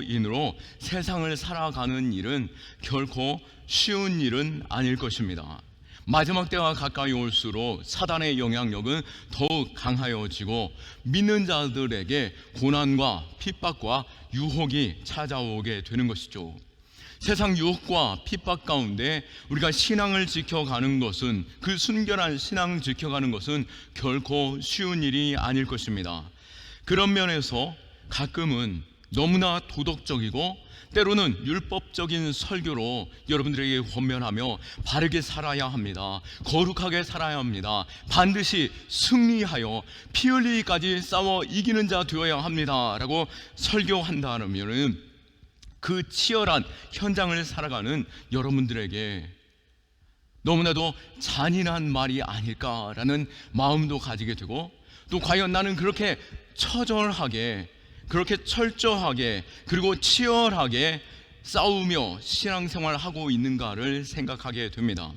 인으로 세상을 살아가는 일은 결코 쉬운 일은 아닐 것입니다. 마지막 때가 가까이 올수록 사단의 영향력은 더욱 강하여지고 믿는 자들에게 고난과 핍박과 유혹이 찾아오게 되는 것이죠. 세상 유혹과 핍박 가운데 우리가 신앙을 지켜가는 것은, 그 순결한 신앙을 지켜가는 것은 결코 쉬운 일이 아닐 것입니다. 그런 면에서 가끔은 너무나 도덕적이고 때로는 율법적인 설교로 여러분들에게 권면하며 바르게 살아야 합니다. 거룩하게 살아야 합니다. 반드시 승리하여 피 흘리기까지 싸워 이기는 자 되어야 합니다 라고 설교한다면 그 치열한 현장을 살아가는 여러분들에게 너무나도 잔인한 말이 아닐까라는 마음도 가지게 되고, 또 과연 나는 그렇게 처절하게, 그렇게 철저하게, 그리고 치열하게 싸우며 신앙생활을 하고 있는가를 생각하게 됩니다.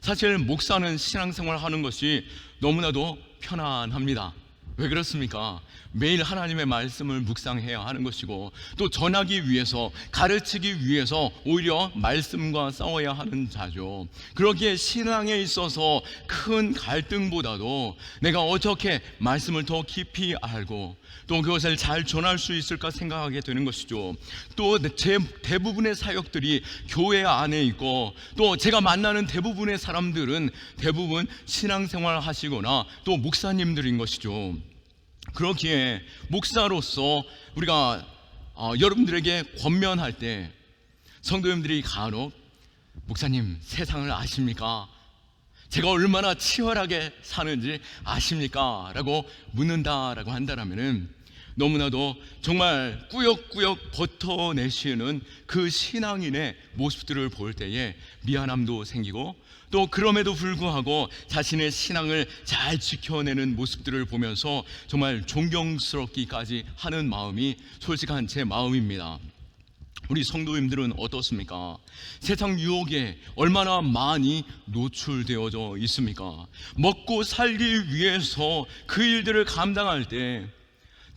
사실 목사는 신앙생활을 하는 것이 너무나도 편안합니다. 왜 그렇습니까? 매일 하나님의 말씀을 묵상해야 하는 것이고, 또 전하기 위해서, 가르치기 위해서 오히려 말씀과 싸워야 하는 자죠. 그러기에 신앙에 있어서 큰 갈등보다도 내가 어떻게 말씀을 더 깊이 알고 또 그것을 잘 전할 수 있을까 생각하게 되는 것이죠. 또 제 대부분의 사역들이 교회 안에 있고, 또 제가 만나는 대부분의 사람들은 대부분 신앙생활 하시거나 또 목사님들인 것이죠. 그렇기에 목사로서 우리가 여러분들에게 권면할 때 성도님들이 간혹 목사님 세상을 아십니까? 제가 얼마나 치열하게 사는지 아십니까? 라고 묻는다라고 한다면 너무나도 정말 꾸역꾸역 버텨내시는 그 신앙인의 모습들을 볼 때에 미안함도 생기고, 또 그럼에도 불구하고 자신의 신앙을 잘 지켜내는 모습들을 보면서 정말 존경스럽기까지 하는 마음이 솔직한 제 마음입니다. 우리 성도님들은 어떻습니까? 세상 유혹에 얼마나 많이 노출되어져 있습니까? 먹고 살기 위해서 그 일들을 감당할 때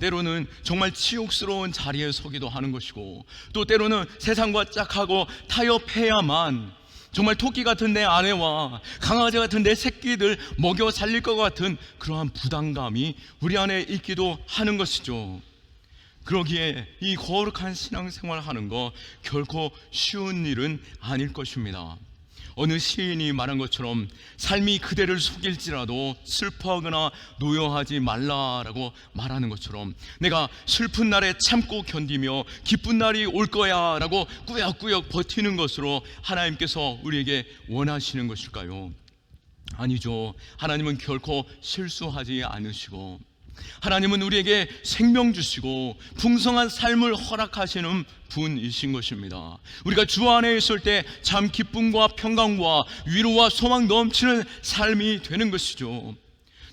때로는 정말 치욕스러운 자리에 서기도 하는 것이고, 또 때로는 세상과 짝하고 타협해야만 정말 토끼 같은 내 아내와 강아지 같은 내 새끼들 먹여 살릴 것 같은 그러한 부담감이 우리 안에 있기도 하는 것이죠. 그러기에 이 거룩한 신앙생활을 하는 거 결코 쉬운 일은 아닐 것입니다. 어느 시인이 말한 것처럼 삶이 그대를 속일지라도 슬퍼하거나 노여하지 말라라고 말하는 것처럼, 내가 슬픈 날에 참고 견디며 기쁜 날이 올 거야 라고 꾸역꾸역 버티는 것으로 하나님께서 우리에게 원하시는 것일까요? 아니죠. 하나님은 결코 실수하지 않으시고, 하나님은 우리에게 생명 주시고 풍성한 삶을 허락하시는 분이신 것입니다. 우리가 주 안에 있을 때 참 기쁨과 평강과 위로와 소망 넘치는 삶이 되는 것이죠.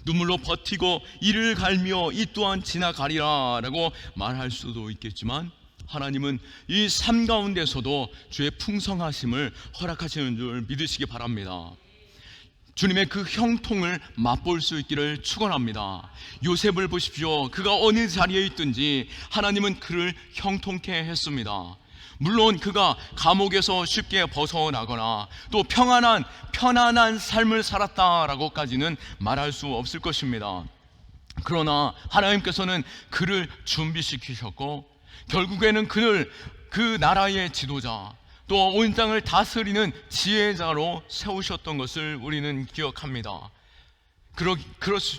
눈물로 버티고 이를 갈며 이 또한 지나가리라 라고 말할 수도 있겠지만, 하나님은 이 삶 가운데서도 주의 풍성하심을 허락하시는 줄 믿으시기 바랍니다. 주님의 그 형통을 맛볼 수 있기를 축원합니다. 요셉을 보십시오. 그가 어느 자리에 있든지 하나님은 그를 형통케 했습니다. 물론 그가 감옥에서 쉽게 벗어나거나 또 편안한 삶을 살았다라고까지는 말할 수 없을 것입니다. 그러나 하나님께서는 그를 준비시키셨고, 결국에는 그를 그 나라의 지도자, 또 온 땅을 다스리는 지혜자로 세우셨던 것을 우리는 기억합니다.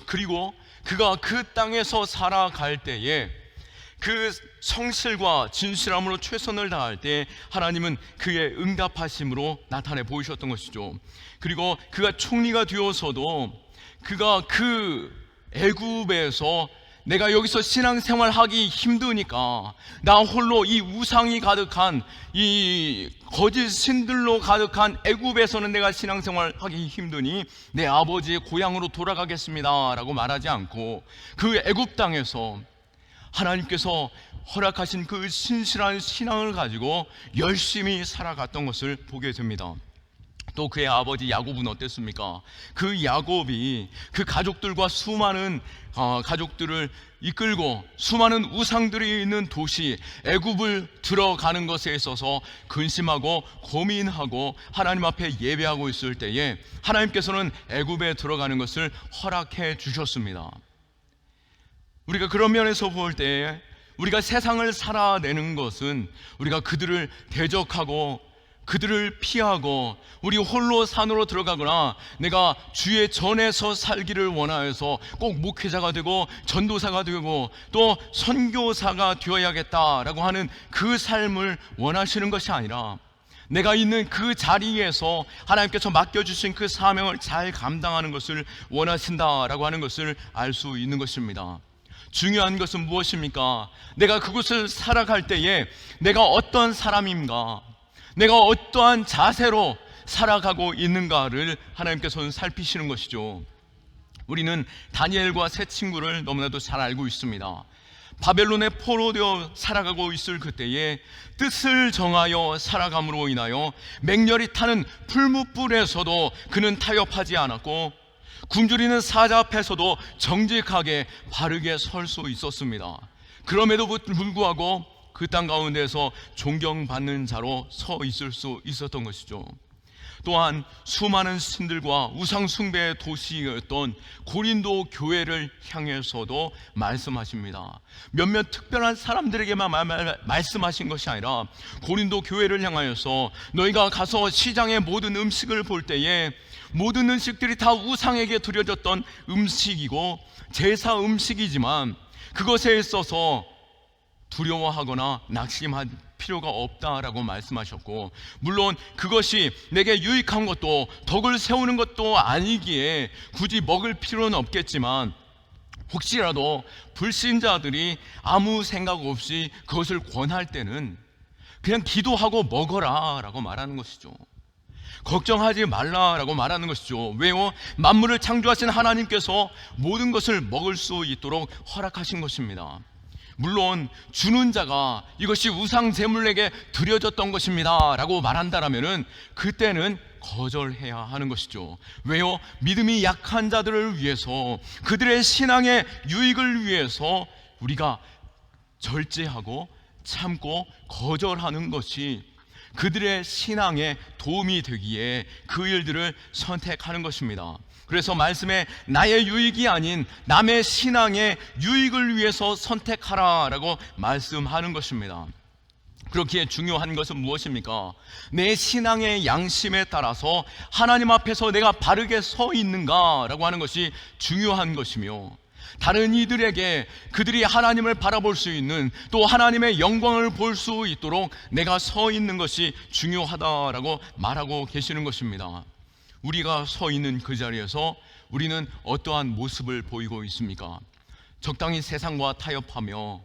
그리고 그가 그 땅에서 살아갈 때에 그 성실과 진실함으로 최선을 다할 때 하나님은 그의 응답하심으로 나타내 보이셨던 것이죠. 그리고 그가 총리가 되어서도 그가 그 애굽에서 내가 여기서 신앙생활하기 힘드니까 나 홀로 이 우상이 가득한 이 거짓 신들로 가득한 애굽에서는 내가 신앙생활하기 힘드니 내 아버지의 고향으로 돌아가겠습니다 라고 말하지 않고, 그 애굽 땅에서 하나님께서 허락하신 그 신실한 신앙을 가지고 열심히 살아갔던 것을 보게 됩니다. 또 그의 아버지 야곱은 어땠습니까? 그 야곱이 그 가족들과 수많은 가족들을 이끌고 수많은 우상들이 있는 도시 애굽을 들어가는 것에 있어서 근심하고 고민하고 하나님 앞에 예배하고 있을 때에 하나님께서는 애굽에 들어가는 것을 허락해 주셨습니다. 우리가 그런 면에서 볼 때 우리가 세상을 살아내는 것은 우리가 그들을 대적하고 그들을 피하고 우리 홀로 산으로 들어가거나 내가 주의 전에서 살기를 원하여서 꼭 목회자가 되고 전도사가 되고 또 선교사가 되어야겠다라고 하는 그 삶을 원하시는 것이 아니라 내가 있는 그 자리에서 하나님께서 맡겨주신 그 사명을 잘 감당하는 것을 원하신다라고 하는 것을 알 수 있는 것입니다. 중요한 것은 무엇입니까? 내가 그곳을 살아갈 때에 내가 어떤 사람인가, 내가 어떠한 자세로 살아가고 있는가를 하나님께서는 살피시는 것이죠. 우리는 다니엘과 세 친구를 너무나도 잘 알고 있습니다. 바벨론에 포로되어 살아가고 있을 그때에 뜻을 정하여 살아감으로 인하여 맹렬히 타는 풀무불에서도 그는 타협하지 않았고 굶주리는 사자 앞에서도 정직하게 바르게 설 수 있었습니다. 그럼에도 불구하고 그 땅 가운데서 존경받는 자로 서 있을 수 있었던 것이죠. 또한 수많은 신들과 우상숭배의 도시였던 고린도 교회를 향해서도 말씀하십니다. 몇몇 특별한 사람들에게만 말씀하신 것이 아니라 고린도 교회를 향하여서 너희가 가서 시장의 모든 음식을 볼 때에 모든 음식들이 다 우상에게 드려졌던 음식이고 제사 음식이지만 그것에 있어서 두려워하거나 낙심할 필요가 없다라고 말씀하셨고, 물론 그것이 내게 유익한 것도 덕을 세우는 것도 아니기에 굳이 먹을 필요는 없겠지만 혹시라도 불신자들이 아무 생각 없이 그것을 권할 때는 그냥 기도하고 먹어라 라고 말하는 것이죠. 걱정하지 말라라고 말하는 것이죠. 왜요? 만물을 창조하신 하나님께서 모든 것을 먹을 수 있도록 허락하신 것입니다. 물론 주는 자가 이것이 우상 제물에게 드려졌던 것입니다 라고 말한다라면은 그때는 거절해야 하는 것이죠. 왜요? 믿음이 약한 자들을 위해서, 그들의 신앙의 유익을 위해서 우리가 절제하고 참고 거절하는 것이 그들의 신앙에 도움이 되기에 그 일들을 선택하는 것입니다. 그래서 말씀에 나의 유익이 아닌 남의 신앙의 유익을 위해서 선택하라라고 말씀하는 것입니다. 그렇기에 중요한 것은 무엇입니까? 내 신앙의 양심에 따라서 하나님 앞에서 내가 바르게 서 있는가라고 하는 것이 중요한 것이며, 다른 이들에게 그들이 하나님을 바라볼 수 있는, 또 하나님의 영광을 볼 수 있도록 내가 서 있는 것이 중요하다라고 말하고 계시는 것입니다. 우리가 서 있는 그 자리에서 우리는 어떠한 모습을 보이고 있습니까? 적당히 세상과 타협하며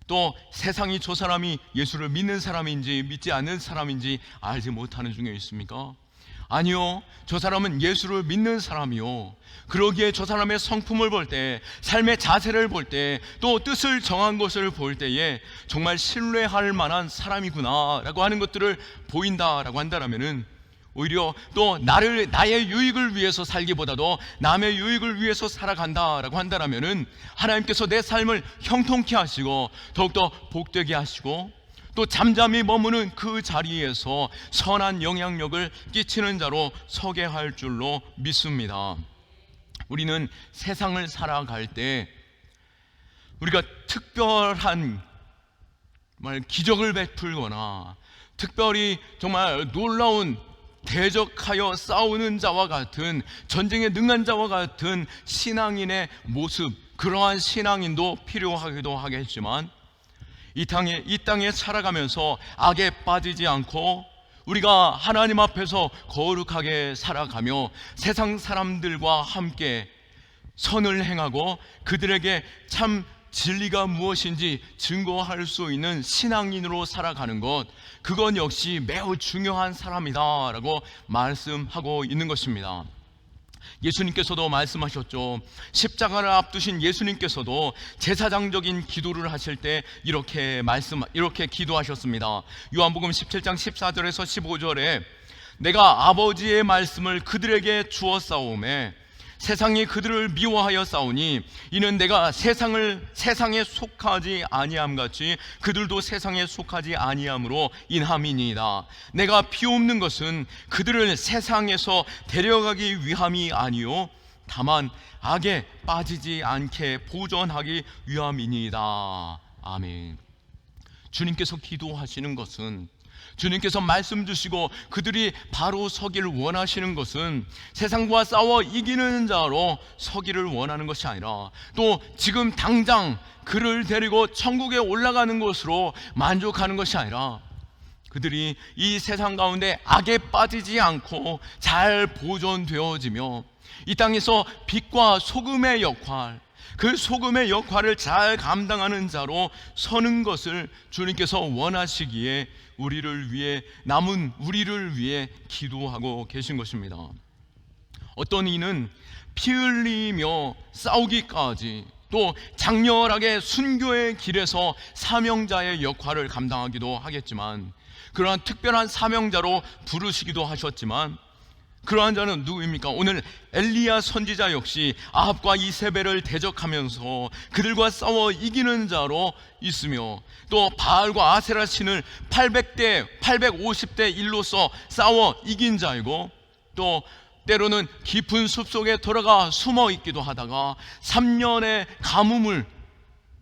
또 세상이 저 사람이 예수를 믿는 사람인지 믿지 않는 사람인지 알지 못하는 중에 있습니까? 아니요, 저 사람은 예수를 믿는 사람이요, 그러기에 저 사람의 성품을 볼 때, 삶의 자세를 볼 때, 또 뜻을 정한 것을 볼 때에 정말 신뢰할 만한 사람이구나 라고 하는 것들을 보인다라고 한다면은, 오히려 또 나의 유익을 위해서 살기보다도 남의 유익을 위해서 살아간다라고 한다면은 하나님께서 내 삶을 형통케 하시고 더욱더 복되게 하시고 또 잠잠히 머무는 그 자리에서 선한 영향력을 끼치는 자로 서게 할 줄로 믿습니다. 우리는 세상을 살아갈 때 우리가 특별한 기적을 베풀거나 특별히 정말 놀라운 대적하여 싸우는 자와 같은, 전쟁에 능한 자와 같은 신앙인의 모습, 그러한 신앙인도 필요하기도 하겠지만 이 땅에 살아가면서 악에 빠지지 않고 우리가 하나님 앞에서 거룩하게 살아가며 세상 사람들과 함께 선을 행하고 그들에게 참 진리가 무엇인지 증거할 수 있는 신앙인으로 살아가는 것, 그건 역시 매우 중요한 사람이다 라고 말씀하고 있는 것입니다. 예수님께서도 말씀하셨죠. 십자가를 앞두신 예수님께서도 제사장적인 기도를 하실 때 이렇게 기도하셨습니다. 요한복음 17장 14절에서 15절에 내가 아버지의 말씀을 그들에게 주었사오매 세상이 그들을 미워하여 싸우니 이는 내가 세상에 속하지 아니함 같이 그들도 세상에 속하지 아니함으로 인함이니이다. 내가 비옵는 것은 그들을 세상에서 데려가기 위함이 아니요 다만 악에 빠지지 않게 보존하기 위함이니이다. 아멘. 주님께서 기도하시는 것은, 주님께서 말씀 주시고 그들이 바로 서기를 원하시는 것은 세상과 싸워 이기는 자로 서기를 원하는 것이 아니라, 또 지금 당장 그를 데리고 천국에 올라가는 것으로 만족하는 것이 아니라, 그들이 이 세상 가운데 악에 빠지지 않고 잘 보존되어지며 이 땅에서 빛과 소금의 역할, 그 소금의 역할을 잘 감당하는 자로 서는 것을 주님께서 원하시기에 남은 우리를 위해 기도하고 계신 것입니다. 어떤 이는 피 흘리며 싸우기까지, 또 장렬하게 순교의 길에서 사명자의 역할을 감당하기도 하겠지만, 그러한 특별한 사명자로 부르시기도 하셨지만, 그러한 자는 누구입니까? 오늘 엘리야 선지자 역시 아합과 이세벨을 대적하면서 그들과 싸워 이기는 자로 있으며, 또 바알과 아세라 신을 850대 1로서 싸워 이긴 자이고, 또 때로는 깊은 숲속에 들어가 숨어 있기도 하다가 3년의 가뭄을,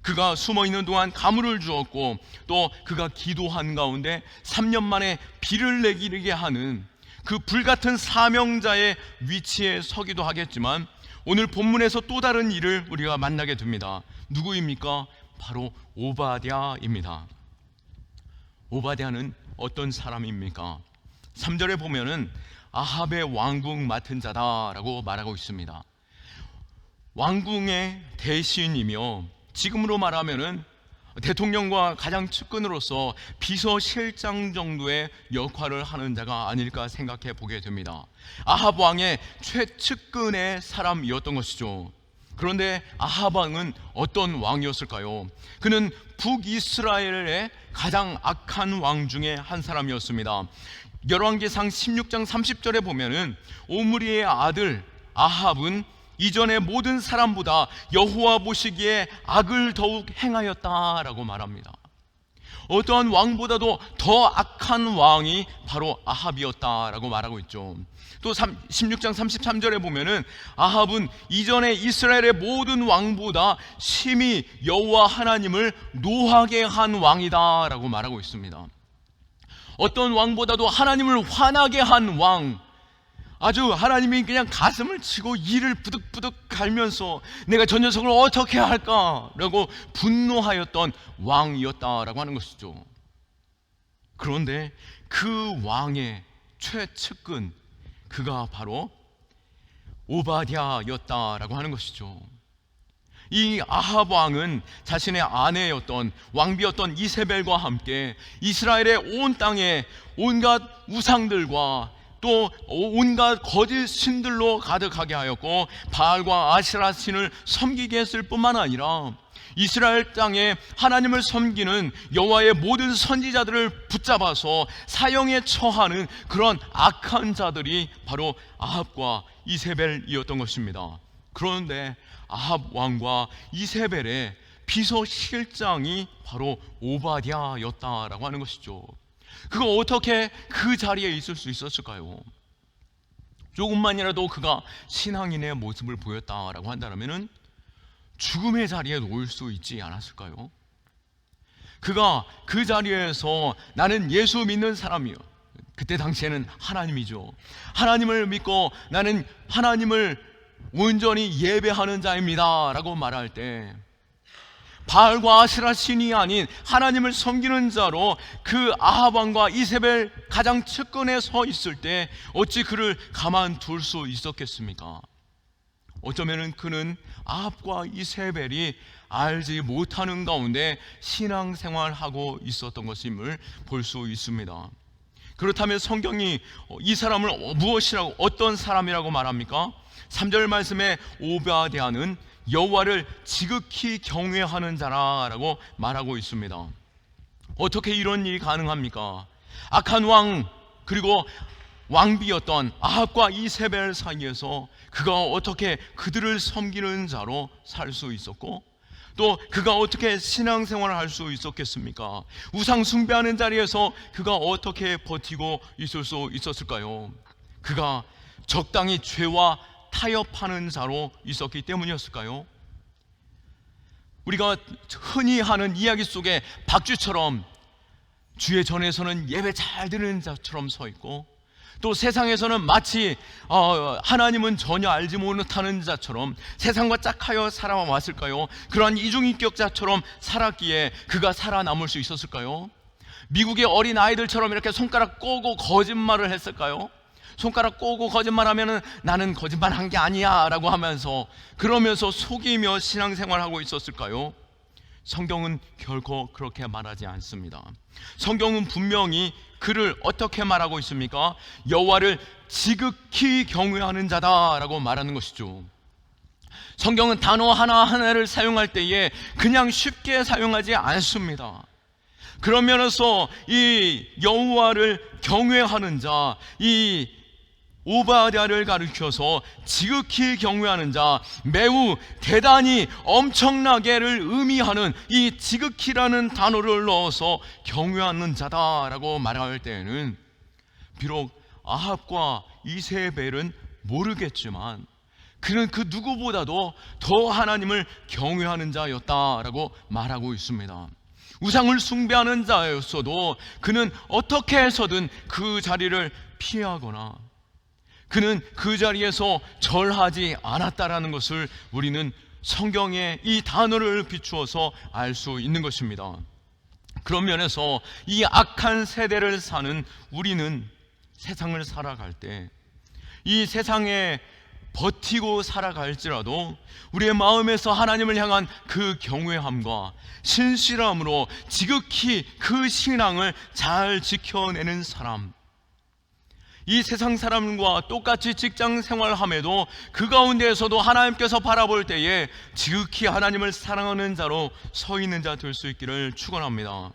그가 숨어 있는 동안 가물을 주었고, 또 그가 기도한 가운데 3년 만에 비를 내리게 하는 그 불같은 사명자의 위치에 서기도 하겠지만, 오늘 본문에서 또 다른 일을 우리가 만나게 됩니다. 누구입니까? 바로 오바댜입니다. 오바댜는 어떤 사람입니까? 3절에 보면은 아합의 왕궁 맡은 자다라고 말하고 있습니다. 왕궁의 대신이며, 지금으로 말하면은 대통령과 가장 측근으로서 비서실장 정도의 역할을 하는 자가 아닐까 생각해 보게 됩니다. 아합 왕의 최측근의 사람이었던 것이죠. 그런데 아합 왕은 어떤 왕이었을까요? 그는 북이스라엘의 가장 악한 왕 중에 한 사람이었습니다. 열왕기상 16장 30절에 보면은 오므리의 아들 아합은 이전의 모든 사람보다 여호와 보시기에 악을 더욱 행하였다라고 말합니다. 어떠한 왕보다도 더 악한 왕이 바로 아합이었다라고 말하고 있죠. 또 16장 33절에 보면은 아합은 이전에 이스라엘의 모든 왕보다 심히 여호와 하나님을 노하게 한 왕이다라고 말하고 있습니다. 어떤 왕보다도 하나님을 화나게 한 왕, 아주 하나님이 그냥 가슴을 치고 이를 부득부득 갈면서 내가 저 녀석을 어떻게 할까라고 분노하였던 왕이었다라고 하는 것이죠. 그런데 그 왕의 최측근, 그가 바로 오바댜였다라고 하는 것이죠. 이 아합 왕은 자신의 아내였던 왕비였던 이세벨과 함께 이스라엘의 온 땅에 온갖 우상들과 또 온갖 거짓 신들로 가득하게 하였고, 바알과 아세라 신을 섬기게 했을 뿐만 아니라 이스라엘 땅에 하나님을 섬기는 여호와의 모든 선지자들을 붙잡아서 사형에 처하는 그런 악한 자들이 바로 아합과 이세벨이었던 것입니다. 그런데 아합 왕과 이세벨의 비서실장이 바로 오바댜였다라고 하는 것이죠. 그가 어떻게 그 자리에 있을 수 있었을까요? 조금만이라도 그가 신앙인의 모습을 보였다라고 한다면은 죽음의 자리에 놓일 수 있지 않았을까요? 그가 그 자리에서 나는 예수 믿는 사람이요, 그때 당시에는 하나님이죠, 하나님을 믿고 나는 하나님을 온전히 예배하는 자입니다 라고 말할 때, 바알과 아세라 신이 아닌 하나님을 섬기는 자로 그 아합 왕과 이세벨 가장 측근에 서 있을 때 어찌 그를 가만둘 수 있었겠습니까? 어쩌면은 그는 아합과 이세벨이 알지 못하는 가운데 신앙생활하고 있었던 것임을 볼 수 있습니다. 그렇다면 성경이 이 사람을 무엇이라고, 어떤 사람이라고 말합니까? 3절 말씀에 오바댜는 여호와를 지극히 경외하는 자라라고 말하고 있습니다. 어떻게 이런 일이 가능합니까? 악한 왕, 그리고 왕비였던 아합과 이세벨 사이에서 그가 어떻게 그들을 섬기는 자로 살 수 있었고, 또 그가 어떻게 신앙생활을 할 수 있었겠습니까? 우상 숭배하는 자리에서 그가 어떻게 버티고 있을 수 있었을까요? 그가 적당히 죄와 타협하는 자로 있었기 때문이었을까요? 우리가 흔히 하는 이야기 속에 박쥐처럼 주의 전에서는 예배 잘 드리는 자처럼 서 있고, 또 세상에서는 마치 하나님은 전혀 알지 못하는 자처럼 세상과 짝하여 살아왔을까요? 그러한 이중인격자처럼 살았기에 그가 살아남을 수 있었을까요? 미국의 어린 아이들처럼 이렇게 손가락 꼬고 거짓말을 했을까요? 손가락 꼬고 거짓말하면은 나는 거짓말한 게 아니야 라고 하면서 그러면서 속이며 신앙생활하고 있었을까요? 성경은 결코 그렇게 말하지 않습니다. 성경은 분명히 그를 어떻게 말하고 있습니까? 여호와를 지극히 경외하는 자다라고 말하는 것이죠. 성경은 단어 하나하나를 사용할 때에 그냥 쉽게 사용하지 않습니다. 그런 면에서 이 여호와를 경외하는 자, 이 오바댜를 가리켜서 지극히 경외하는 자, 매우 대단히 엄청나게를 의미하는 이 지극히라는 단어를 넣어서 경외하는 자다라고 말할 때에는 비록 아합과 이세벨은 모르겠지만 그는 그 누구보다도 더 하나님을 경외하는 자였다라고 말하고 있습니다. 우상을 숭배하는 자였어도 그는 어떻게 해서든 그 자리를 피하거나 그는 그 자리에서 절하지 않았다라는 것을 우리는 성경의 이 단어를 비추어서 알 수 있는 것입니다. 그런 면에서 이 악한 세대를 사는 우리는 세상을 살아갈 때 이 세상에 버티고 살아갈지라도 우리의 마음에서 하나님을 향한 그 경외함과 신실함으로 지극히 그 신앙을 잘 지켜내는 사람, 이 세상 사람과 똑같이 직장 생활함에도 그 가운데에서도 하나님께서 바라볼 때에 지극히 하나님을 사랑하는 자로 서 있는 자 될 수 있기를 축원합니다.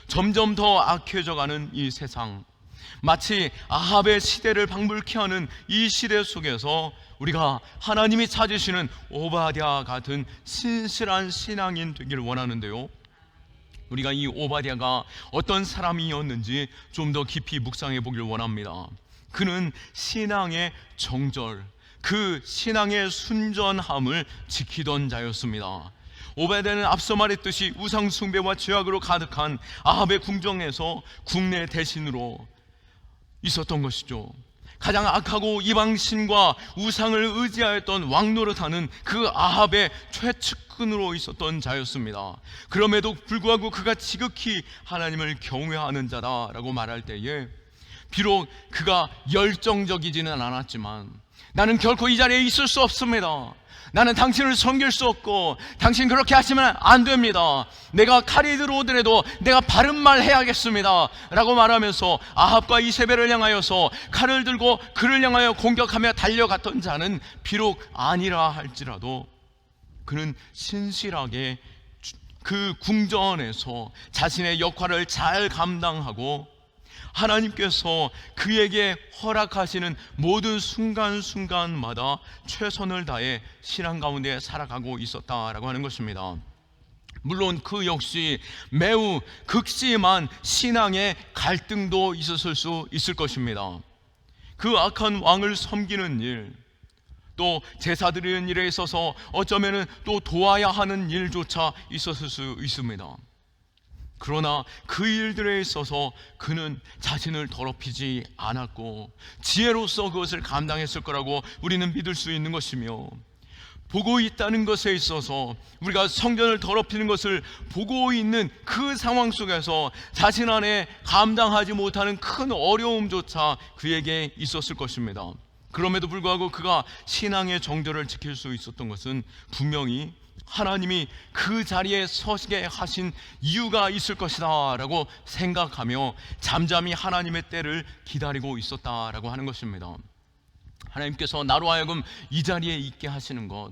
점점 더 악해져가는 이 세상, 마치 아합의 시대를 방불케 하는 이 시대 속에서 우리가 하나님이 찾으시는 오바댜 같은 신실한 신앙인 되기를 원하는데요, 우리가 이 오바댜가 어떤 사람이었는지 좀 더 깊이 묵상해 보길 원합니다. 그는 신앙의 정절, 그 신앙의 순전함을 지키던 자였습니다. 오바댜는 앞서 말했듯이 우상 숭배와 죄악으로 가득한 아합의 궁정에서 국내 대신으로 있었던 것이죠. 가장 악하고 이방신과 우상을 의지하였던 왕노릇하는 그 아합의 최측근으로 있었던 자였습니다. 그럼에도 불구하고 그가 지극히 하나님을 경외하는 자다라고 말할 때에 비록 그가 열정적이지는 않았지만 나는 결코 이 자리에 있을 수 없습니다. 나는 당신을 섬길 수 없고 당신 그렇게 하시면 안 됩니다. 내가 칼이 들어오더라도 내가 바른 말 해야겠습니다 라고 말하면서 아합과 이세벨을 향하여서 칼을 들고 그를 향하여 공격하며 달려갔던 자는 비록 아니라 할지라도 그는 신실하게 그 궁전에서 자신의 역할을 잘 감당하고 하나님께서 그에게 허락하시는 모든 순간순간마다 최선을 다해 신앙 가운데 살아가고 있었다라고 하는 것입니다. 물론 그 역시 매우 극심한 신앙의 갈등도 있었을 수 있을 것입니다. 그 악한 왕을 섬기는 일, 또 제사 드리는 일에 있어서 어쩌면은 또 도와야 하는 일조차 있었을 수 있습니다. 그러나 그 일들에 있어서 그는 자신을 더럽히지 않았고 지혜로서 그것을 감당했을 거라고 우리는 믿을 수 있는 것이며, 보고 있다는 것에 있어서 우리가 성전을 더럽히는 것을 보고 있는 그 상황 속에서 자신 안에 감당하지 못하는 큰 어려움조차 그에게 있었을 것입니다. 그럼에도 불구하고 그가 신앙의 정절을 지킬 수 있었던 것은 분명히 하나님이 그 자리에 서게 하신 이유가 있을 것이다 라고 생각하며 잠잠히 하나님의 때를 기다리고 있었다라고 하는 것입니다. 하나님께서 나로 하여금 이 자리에 있게 하시는 것,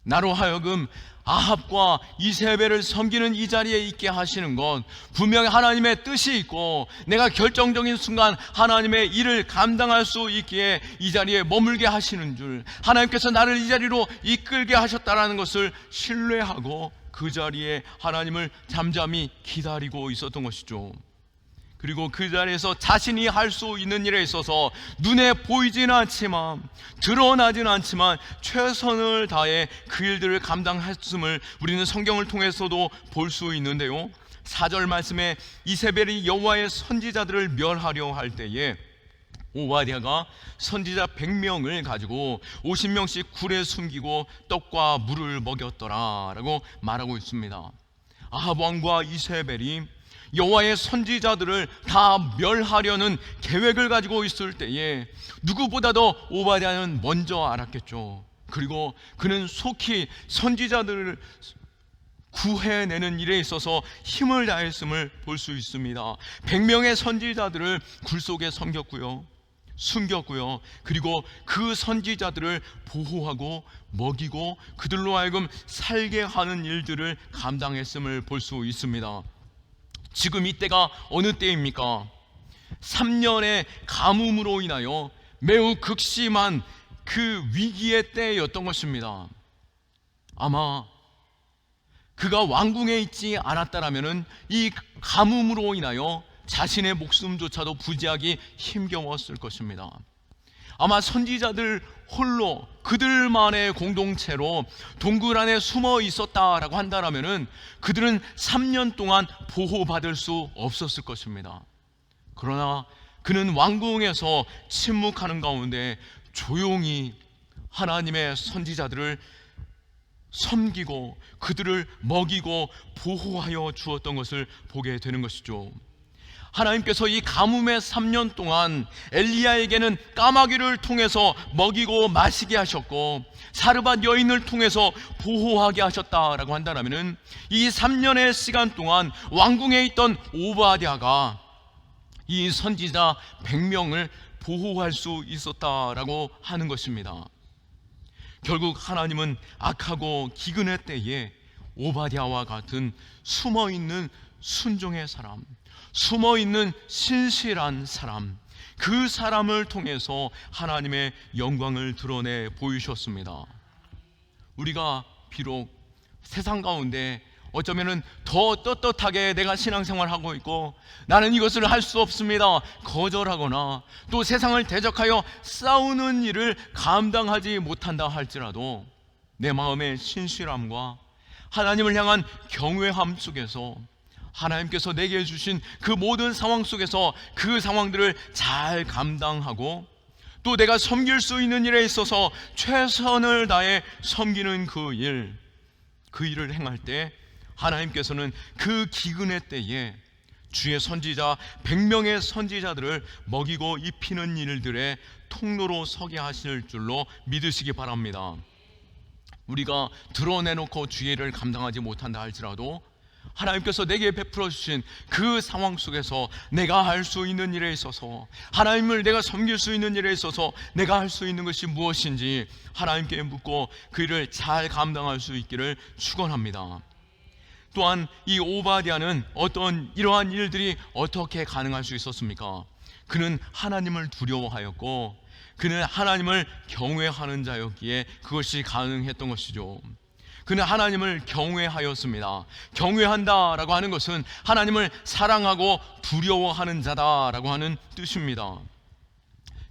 나로 하여금 아합과 이세벨을 섬기는 이 자리에 있게 하시는 건 분명히 하나님의 뜻이 있고, 내가 결정적인 순간 하나님의 일을 감당할 수 있기에 이 자리에 머물게 하시는 줄, 하나님께서 나를 이 자리로 이끌게 하셨다라는 것을 신뢰하고 그 자리에 하나님을 잠잠히 기다리고 있었던 것이죠. 그리고 그 자리에서 자신이 할 수 있는 일에 있어서 눈에 보이지는 않지만, 드러나지는 않지만 최선을 다해 그 일들을 감당했음을 우리는 성경을 통해서도 볼 수 있는데요, 4절 말씀에 이세벨이 여호와의 선지자들을 멸하려 할 때에 오바댜가 선지자 100명을 가지고 50명씩 굴에 숨기고 떡과 물을 먹였더라 라고 말하고 있습니다. 아합 왕과 이세벨이 여호와의 선지자들을 다 멸하려는 계획을 가지고 있을 때에 누구보다도 오바댜는 먼저 알았겠죠. 그리고 그는 속히 선지자들을 구해내는 일에 있어서 힘을 다했음을 볼 수 있습니다. 100명의 선지자들을 굴 속에 숨겼고요. 그리고 그 선지자들을 보호하고 먹이고 그들로 하여금 살게 하는 일들을 감당했음을 볼 수 있습니다. 지금 이때가 어느 때입니까? 3년의 가뭄으로 인하여 매우 극심한 그 위기의 때였던 것입니다. 아마 그가 왕궁에 있지 않았다라면 이 가뭄으로 인하여 자신의 목숨조차도 부지하기 힘겨웠을 것입니다. 아마 선지자들 홀로 그들만의 공동체로 동굴 안에 숨어 있었다라고 한다면 그들은 3년 동안 보호받을 수 없었을 것입니다. 그러나 그는 왕궁에서 침묵하는 가운데 조용히 하나님의 선지자들을 섬기고 그들을 먹이고 보호하여 주었던 것을 보게 되는 것이죠. 하나님께서 이 가뭄의 3년 동안 엘리야에게는 까마귀를 통해서 먹이고 마시게 하셨고 사르밧 여인을 통해서 보호하게 하셨다라고 한다면 이 3년의 시간 동안 왕궁에 있던 오바댜가 이 선지자 100명을 보호할 수 있었다라고 하는 것입니다. 결국 하나님은 악하고 기근의 때에 오바댜와 같은 숨어있는 순종의 사람, 숨어있는 신실한 사람, 그 사람을 통해서 하나님의 영광을 드러내 보이셨습니다. 우리가 비록 세상 가운데 어쩌면 더 떳떳하게 내가 신앙생활하고 있고 나는 이것을 할 수 없습니다 거절하거나 또 세상을 대적하여 싸우는 일을 감당하지 못한다 할지라도 내 마음의 신실함과 하나님을 향한 경외함 속에서 하나님께서 내게 주신 그 모든 상황 속에서 그 상황들을 잘 감당하고 또 내가 섬길 수 있는 일에 있어서 최선을 다해 섬기는 그 일을 행할 때 하나님께서는 그 기근의 때에 주의 선지자 100명의 선지자들을 먹이고 입히는 일들의 통로로 서게 하실 줄로 믿으시기 바랍니다. 우리가 드러내놓고 주의 일을 감당하지 못한다 할지라도 하나님께서 내게 베풀어 주신 그 상황 속에서 내가 할 수 있는 일에 있어서 하나님을 내가 섬길 수 있는 일에 있어서 내가 할 수 있는 것이 무엇인지 하나님께 묻고 그 일을 잘 감당할 수 있기를 축원합니다. 또한 이 오바댜는 이러한 일들이 어떻게 가능할 수 있었습니까? 그는 하나님을 두려워하였고 그는 하나님을 경외하는 자였기에 그것이 가능했던 것이죠. 그는 하나님을 경외하였습니다. 경외한다라고 하는 것은 하나님을 사랑하고 두려워하는 자다라고 하는 뜻입니다.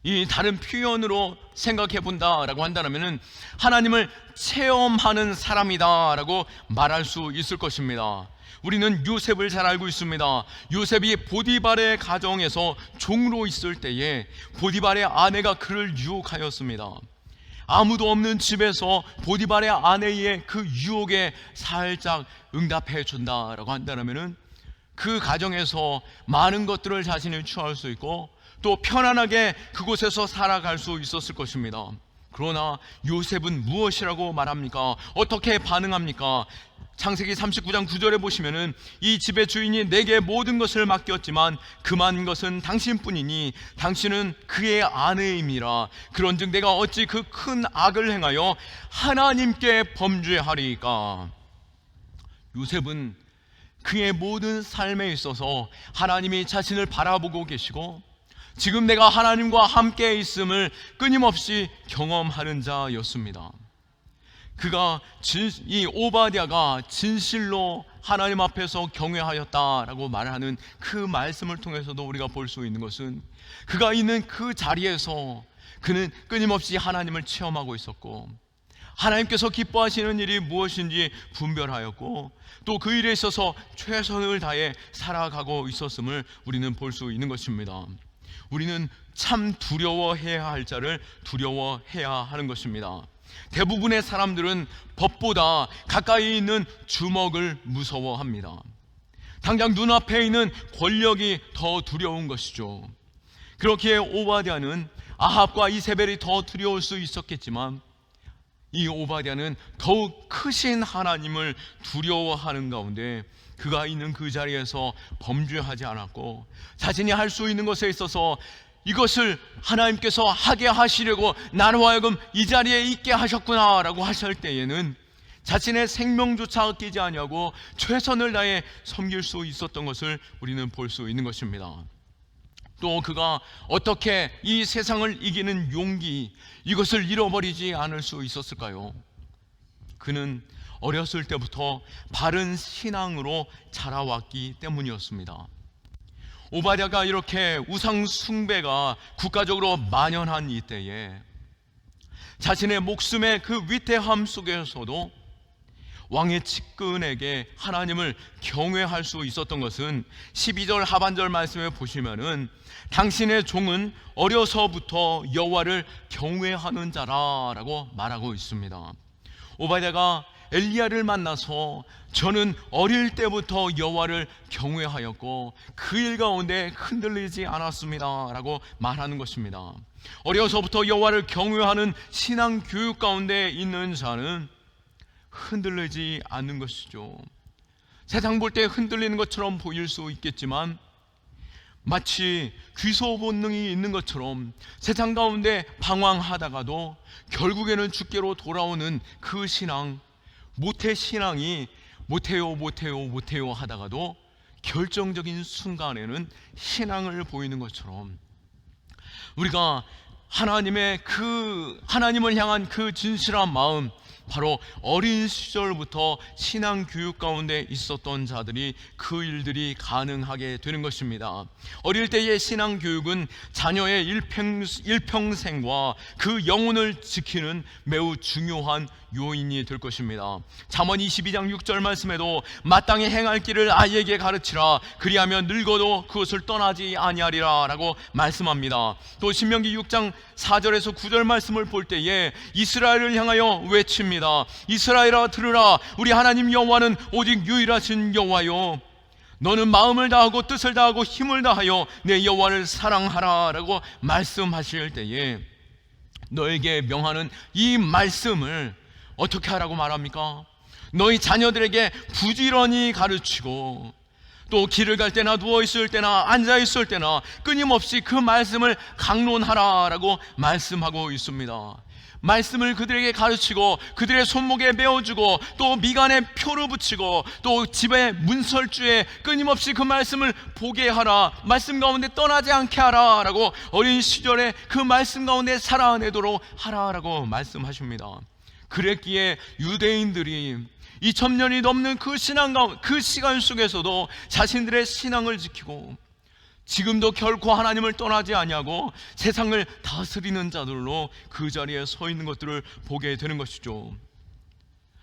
이 다른 표현으로 생각해 본다라고 한다면 하나님을 체험하는 사람이다라고 말할 수 있을 것입니다. 우리는 요셉을 잘 알고 있습니다. 요셉이 보디발의 가정에서 종으로 있을 때에 보디발의 아내가 그를 유혹하였습니다. 아무도 없는 집에서 보디발의 아내의 그 유혹에 살짝 응답해 준다라고 한다면 그 가정에서 많은 것들을 자신이 취할 수 있고 또 편안하게 그곳에서 살아갈 수 있었을 것입니다. 그러나 요셉은 무엇이라고 말합니까? 어떻게 반응합니까? 창세기 39장 9절에 보시면은 이 집의 주인이 내게 모든 것을 맡겼지만 금한 것은 당신뿐이니 당신은 그의 아내임이라. 그런즉 내가 어찌 그 큰 악을 행하여 하나님께 범죄하리까? 요셉은 그의 모든 삶에 있어서 하나님이 자신을 바라보고 계시고 지금 내가 하나님과 함께 있음을 끊임없이 경험하는 자였습니다. 이 오바댜가 진실로 하나님 앞에서 경외하였다라고 말하는 그 말씀을 통해서도 우리가 볼 수 있는 것은 그가 있는 그 자리에서 그는 끊임없이 하나님을 체험하고 있었고 하나님께서 기뻐하시는 일이 무엇인지 분별하였고 또 그 일에 있어서 최선을 다해 살아가고 있었음을 우리는 볼 수 있는 것입니다. 우리는 참 두려워해야 할 자를 두려워해야 하는 것입니다. 대부분의 사람들은 법보다 가까이 있는 주먹을 무서워합니다. 당장 눈앞에 있는 권력이 더 두려운 것이죠. 그렇기에 오바댜는 아합과 이세벨이 더 두려울 수 있었겠지만 이 오바댜는 더욱 크신 하나님을 두려워하는 가운데 그가 있는 그 자리에서 범죄하지 않았고 자신이 할 수 있는 것에 있어서 이것을 하나님께서 하게 하시려고 나로 하여금 이 자리에 있게 하셨구나 라고 하실 때에는 자신의 생명조차 아끼지 아니하고 최선을 다해 섬길 수 있었던 것을 우리는 볼 수 있는 것입니다. 또 그가 어떻게 이 세상을 이기는 용기, 이것을 잃어버리지 않을 수 있었을까요? 그는 어렸을 때부터 바른 신앙으로 자라왔기 때문이었습니다. 오바댜가 이렇게 우상 숭배가 국가적으로 만연한 이때에 자신의 목숨의 그 위태함 속에서도 왕의 측근에게 하나님을 경외할 수 있었던 것은 12절 하반절 말씀에 보시면은 당신의 종은 어려서부터 여호와를 경외하는 자라라고 말하고 있습니다. 오바댜가 엘리야를 만나서 저는 어릴 때부터 여호와를 경외하였고 그 일 가운데 흔들리지 않았습니다 라고 말하는 것입니다. 어려서부터 여호와를 경외하는 신앙 교육 가운데 있는 자는 흔들리지 않는 것이죠. 세상 볼 때 흔들리는 것처럼 보일 수 있겠지만 마치 귀소 본능이 있는 것처럼 세상 가운데 방황하다가도 결국에는 주께로 돌아오는 그 신앙, 모태신앙이 못해요 하다가도 결정적인 순간에는 신앙을 보이는 것처럼 우리가 하나님을 향한 그 진실한 마음, 바로 어린 시절부터 신앙 교육 가운데 있었던 자들이 그 일들이 가능하게 되는 것입니다. 어릴 때의 신앙 교육은 자녀의 일평생과 그 영혼을 지키는 매우 중요한 요인이 될 것입니다. 잠언 22장 6절 말씀에도 마땅히 행할 길을 아이에게 가르치라 그리하면 늙어도 그것을 떠나지 아니하리라 라고 말씀합니다. 또 신명기 6장 4절에서 9절 말씀을 볼 때에 이스라엘을 향하여 외칩니다. 이스라엘아 들으라, 우리 하나님 여호와는 오직 유일하신 여호와요, 너는 마음을 다하고 뜻을 다하고 힘을 다하여 내 여호와를 사랑하라 라고 말씀하실 때에 너에게 명하는 이 말씀을 어떻게 하라고 말합니까? 너희 자녀들에게 부지런히 가르치고 또 길을 갈 때나 누워있을 때나 앉아있을 때나 끊임없이 그 말씀을 강론하라 라고 말씀하고 있습니다. 말씀을 그들에게 가르치고 그들의 손목에 메어주고 또 미간에 표를 붙이고 또 집의 문설주에 끊임없이 그 말씀을 보게 하라, 말씀 가운데 떠나지 않게 하라 라고 어린 시절에 그 말씀 가운데 살아내도록 하라 라고 말씀하십니다. 그랬기에 유대인들이 2000년이 넘는 그 시간 속에서도 자신들의 신앙을 지키고 지금도 결코 하나님을 떠나지 아니하고 세상을 다스리는 자들로 그 자리에 서 있는 것들을 보게 되는 것이죠.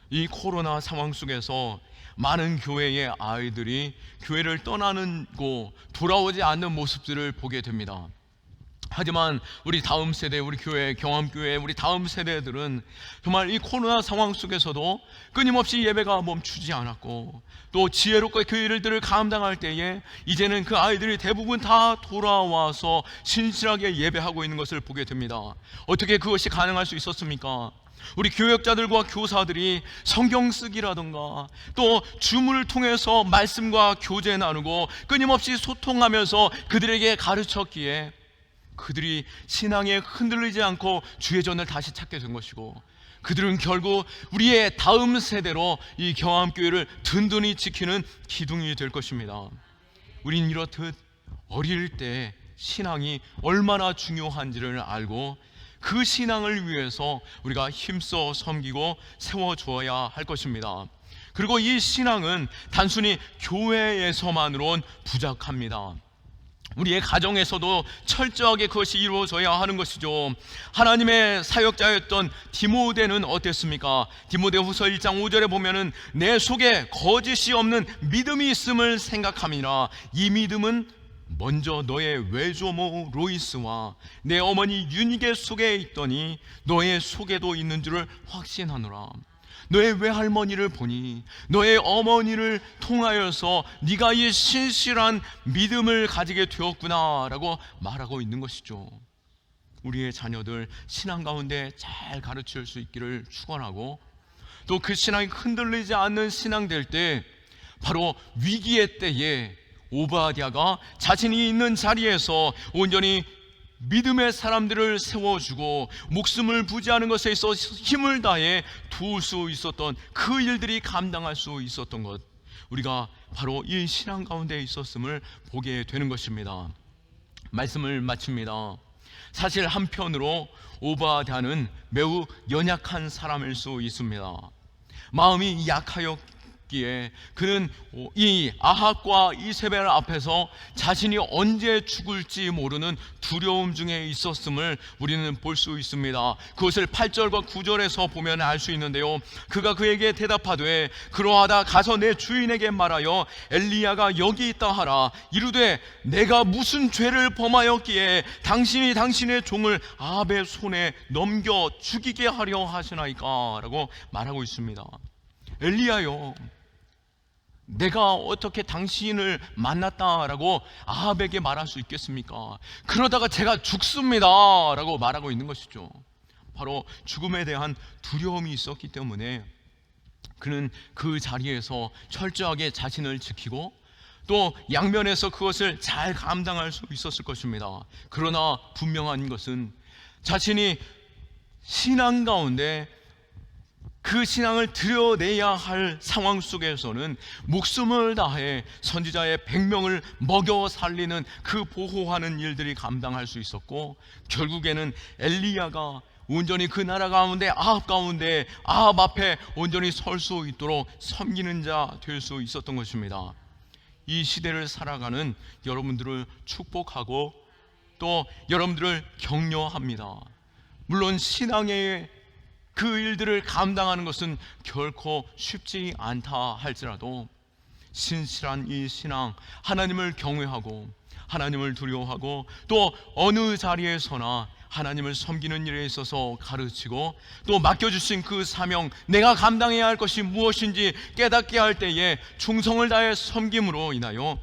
이 코로나 상황 속에서 많은 교회의 아이들이 교회를 떠나고 돌아오지 않는 모습들을 보게 됩니다. 하지만 우리 다음 세대, 우리 교회, 경암교회, 우리 다음 세대들은 정말 이 코로나 상황 속에서도 끊임없이 예배가 멈추지 않았고, 또 지혜롭게 그 일들을 감당할 때에 이제는 그 아이들이 대부분 다 돌아와서 신실하게 예배하고 있는 것을 보게 됩니다. 어떻게 그것이 가능할 수 있었습니까? 우리 교역자들과 교사들이 성경 쓰기라던가 또 줌을 통해서 말씀과 교제 나누고 끊임없이 소통하면서 그들에게 가르쳤기에 그들이 신앙에 흔들리지 않고 주의 전을 다시 찾게 된 것이고, 그들은 결국 우리의 다음 세대로 이 경암교회를 든든히 지키는 기둥이 될 것입니다. 우린 이렇듯 어릴 때 신앙이 얼마나 중요한지를 알고 그 신앙을 위해서 우리가 힘써 섬기고 세워주어야 할 것입니다. 그리고 이 신앙은 단순히 교회에서만으론 부족합니다. 우리의 가정에서도 철저하게 그것이 이루어져야 하는 것이죠. 하나님의 사역자였던 디모데는 어땠습니까? 디모데후서 1장 5절에 보면은 내 속에 거짓이 없는 믿음이 있음을 생각함이라. 이 믿음은 먼저 너의 외조모 로이스와 내 어머니 유니게 속에 있더니 너의 속에도 있는 줄을 확신하노라. 너의 외할머니를 보니 너의 어머니를 통하여서 네가 이 신실한 믿음을 가지게 되었구나 라고 말하고 있는 것이죠. 우리의 자녀들 신앙 가운데 잘 가르칠 수 있기를 축원하고, 또 그 신앙이 흔들리지 않는 신앙 될 때 바로 위기의 때에 오바댜가 자신이 있는 자리에서 온전히 믿음의 사람들을 세워주고 목숨을 부지하는 것에 있어 힘을 다해 도울 수 있었던 그 일들이 감당할 수 있었던 것, 우리가 바로 이 신앙 가운데 있었음을 보게 되는 것입니다. 말씀을 마칩니다. 사실 한편으로 오바댜는 매우 연약한 사람일 수 있습니다. 마음이 약하였기에 그는 이 아합과 이세벨 앞에서 자신이 언제 죽을지 모르는 두려움 중에 있었음을 우리는 볼 수 있습니다. 그것을 8절과 9절에서 보면 알 수 있는데요, 그가 그에게 대답하되 그러하다 가서 내 주인에게 말하여 엘리야가 여기 있다 하라. 이르되 내가 무슨 죄를 범하였기에 당신이 당신의 종을 아합의 손에 넘겨 죽이게 하려 하시나이까 라고 말하고 있습니다. 엘리야요, 내가 어떻게 당신을 만났다라고 아합에게 말할 수 있겠습니까? 그러다가 제가 죽습니다 라고 말하고 있는 것이죠. 바로 죽음에 대한 두려움이 있었기 때문에 그는 그 자리에서 철저하게 자신을 지키고 또 양면에서 그것을 잘 감당할 수 있었을 것입니다. 그러나 분명한 것은 자신이 신앙 가운데 그 신앙을 드러내야 할 상황 속에서는 목숨을 다해 선지자의 100명을 먹여 살리는 그 보호하는 일들이 감당할 수 있었고, 결국에는 엘리야가 온전히 그 나라 가운데 아합 앞에 온전히 설 수 있도록 섬기는 자 될 수 있었던 것입니다. 이 시대를 살아가는 여러분들을 축복하고 또 여러분들을 격려합니다. 물론 신앙의 그 일들을 감당하는 것은 결코 쉽지 않다 할지라도 신실한 이 신앙, 하나님을 경외하고 하나님을 두려워하고 또 어느 자리에서나 하나님을 섬기는 일에 있어서 가르치고 또 맡겨주신 그 사명, 내가 감당해야 할 것이 무엇인지 깨닫게 할 때에 충성을 다해 섬김으로 인하여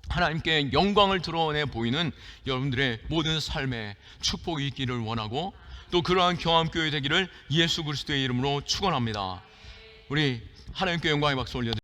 하나님께 영광을 드러내 보이는 여러분들의 모든 삶에 축복이 있기를 원하고, 또 그러한 경암교회 되기를 예수 그리스도의 이름으로 축원합니다. 우리 하나님께 영광의 박수 올려드립니다.